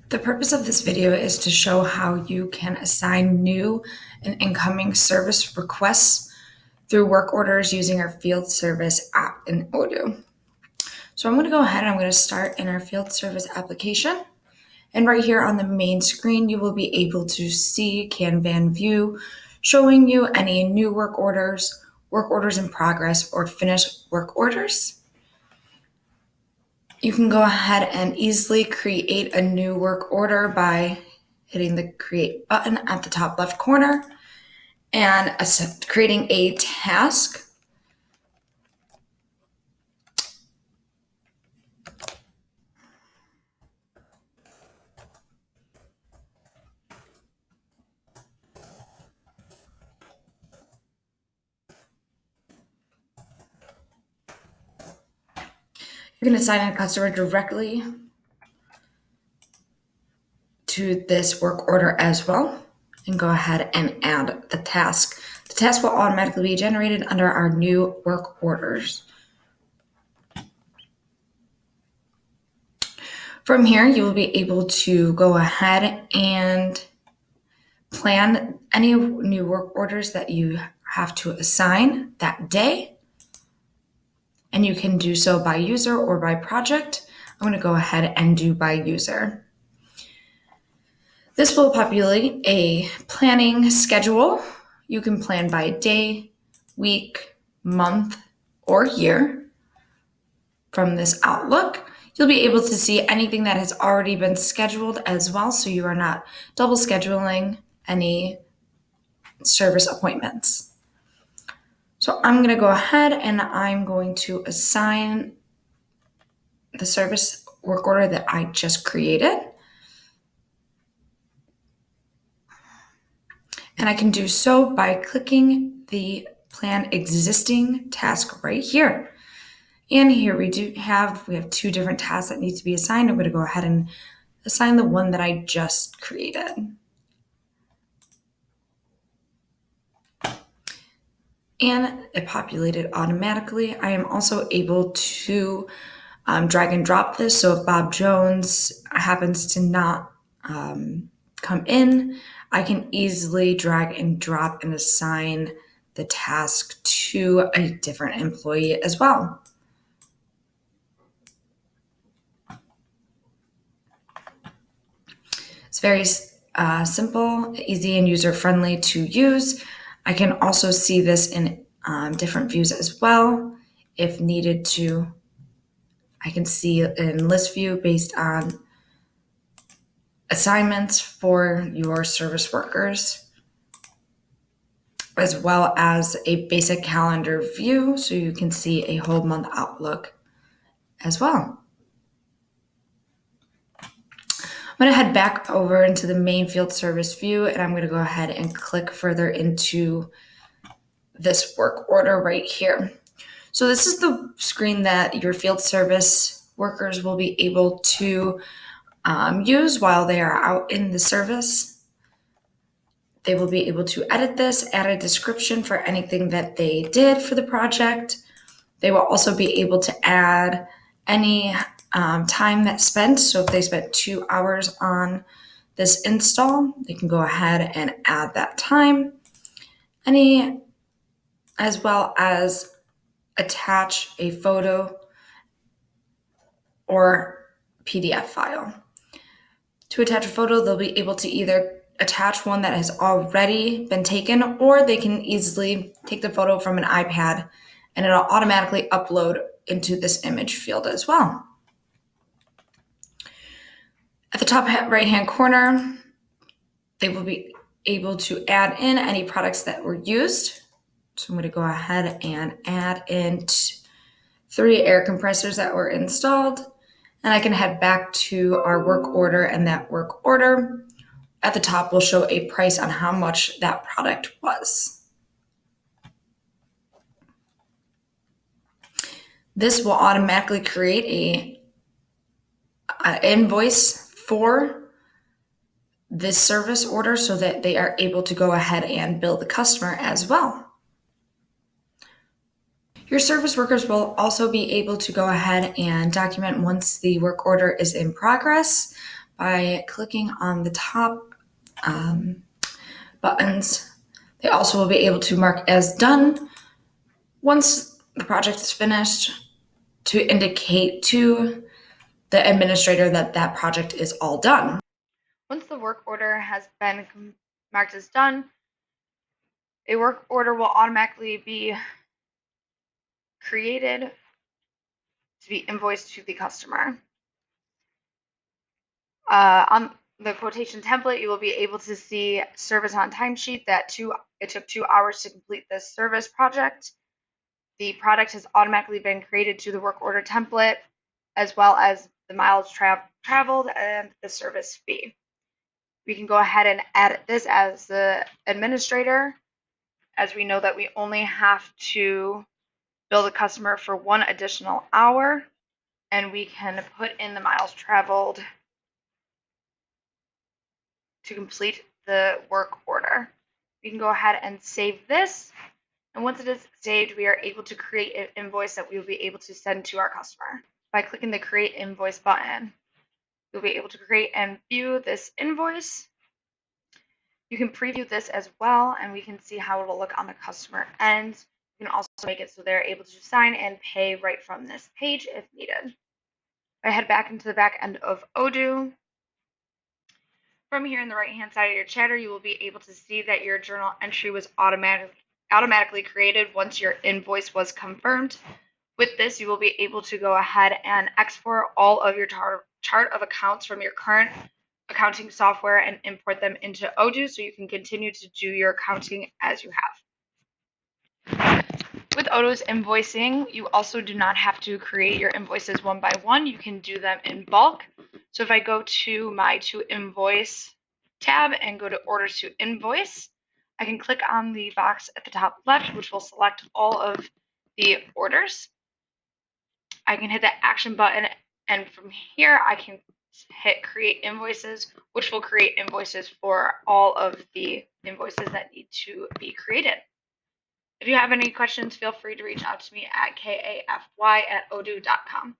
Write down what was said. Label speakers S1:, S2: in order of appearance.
S1: The purpose of this video is to show how you can assign new and incoming service requests through work orders using our field service app in Odoo. So I'm going to go ahead and I'm going to start in our field service application. And right here on the main screen, you will be able to see Kanban view showing you any new work orders in progress, or finished work orders. You can go ahead and easily create a new work order by hitting the create button at the top left corner and creating a task. You can assign a customer directly to this work order as well, and go ahead and add the task. The task will automatically be generated under our new work orders. From here, you will be able to go ahead and plan any new work orders that you have to assign that day. And you can do so by user or by project. I'm going to go ahead and do by user. This will populate a planning schedule. You can plan by day, week, month, or year. From this Outlook, you'll be able to see anything that has already been scheduled as well, so you are not double scheduling any service appointments. So I'm going to go ahead and I'm going to assign the service work order that I just created. And I can do so by clicking the Plan Existing task right here. And here we have two different tasks that need to be assigned. I'm going to go ahead and assign the one that I just created. And it populated automatically. I am also able to drag and drop this. So if Bob Jones happens to not come in, I can easily drag and drop and assign the task to a different employee as well. It's very simple, easy, and user-friendly to use. I can also see this in different views as well. If needed to, I can see in list view based on assignments for your service workers, as well as a basic calendar view, so you can see a whole month outlook as well. I'm going to head back over into the main field service view, and I'm going to go ahead and click further into this work order right here. So this is the screen that your field service workers will be able to use while they are out in the service. They will be able to edit this, add a description for anything that they did for the project. They will also be able to add any time that's spent. So if they spent 2 hours on this install, they can go ahead and add that time. As well as attach a photo or PDF file. To attach a photo, they'll be able to either attach one that has already been taken, or they can easily take the photo from an iPad and it'll automatically upload into this image field as well. At the top right-hand corner, they will be able to add in any products that were used. So I'm going to go ahead and add in 3 air compressors that were installed. And I can head back to our work order, and that work order at the top will show a price on how much that product was. This will automatically create an invoice for this service order so that they are able to go ahead and bill the customer as well. Your service workers will also be able to go ahead and document once the work order is in progress by clicking on the top buttons. They also will be able to mark as done once the project is finished to indicate to the administrator that that project is all done. Once the work order has been marked as done, a work order will automatically be created to be invoiced to the customer. On the quotation template, you will be able to see service on timesheet that it took 2 hours to complete this service project. The product has automatically been created to the work order template, as well as the miles traveled and the service fee. We can go ahead and edit this as the administrator, as we know that we only have to bill the customer for 1 additional hour, and we can put in the miles traveled to complete the work order. We can go ahead and save this, and once it is saved, we are able to create an invoice that we will be able to send to our customer. By clicking the Create Invoice button, you'll be able to create and view this invoice. You can preview this as well, and we can see how it'll look on the customer end. You can also make it so they're able to sign and pay right from this page if needed. If I head back into the back end of Odoo, from here in the right-hand side of your chatter, you will be able to see that your journal entry was automatically created once your invoice was confirmed. With this, you will be able to go ahead and export all of your chart of accounts from your current accounting software and import them into Odoo so you can continue to do your accounting as you have. With Odoo's invoicing, you also do not have to create your invoices one by one. You can do them in bulk. So if I go to my To Invoice tab and go to Orders to Invoice, I can click on the box at the top left, which will select all of the orders. I can hit the action button, and from here I can hit Create Invoices, which will create invoices for all of the invoices that need to be created. If you have any questions, feel free to reach out to me at kafy@odoo.com.